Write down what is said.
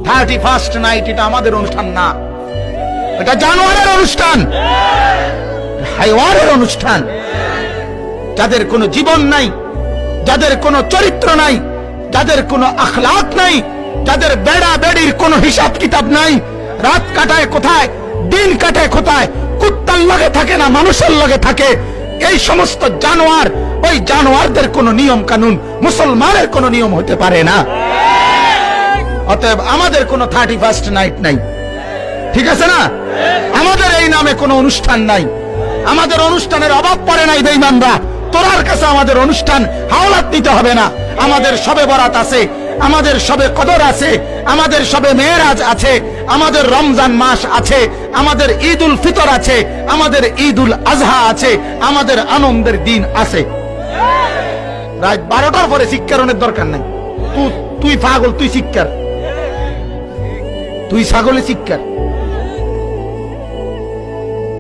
31st night এটা আমাদের অনুষ্ঠান না, এটা জানোয়ারের অনুষ্ঠান, হাইওয়ানের অনুষ্ঠান। যাদের কোনো জীবন নাই, যাদের কোনো চরিত্র নাই, যাদের কোনো আখলাক নাই, যাদের বেড়া বেড়ির কোনো হিসাব কিতাব নাই, রাত কাটায় কোথায়, দিন কাটায় কোথায়, কুত্তার লগে থাকে না মানুষের লগে থাকে, এই সমস্ত জানোয়ার, ওই জানোয়ারদের কোনো নিয়ম কানুন মুসলমানের কোনো নিয়ম হতে পারে না। অতএব আমাদের কোনো 31st নাইট নাই, ঠিক আছে না? আমাদের এই নামে কোনো অনুষ্ঠান নাই, আমাদের অনুষ্ঠানের অভাব পড়ে নাই বেঈমানরা। তোরার কাছে আমাদের অনুষ্ঠান হাওলাত দিতে হবে না। আমাদের শবে বরাত আছে, আমাদের শবে কদর আছে, আমাদের শবে মেরাজ আছে, আমাদের রমজান মাস আছে, আমাদের ঈদুল ফিতর আছে, আমাদের ঈদুল আজহা আছে, আমাদের আনন্দের দিন আছে। রাত 12টার পরে শিক্ষারণের দরকার নাই। তুই পাগল, তুই শিক্ষার, তুই ছাগলে শিক্ষার।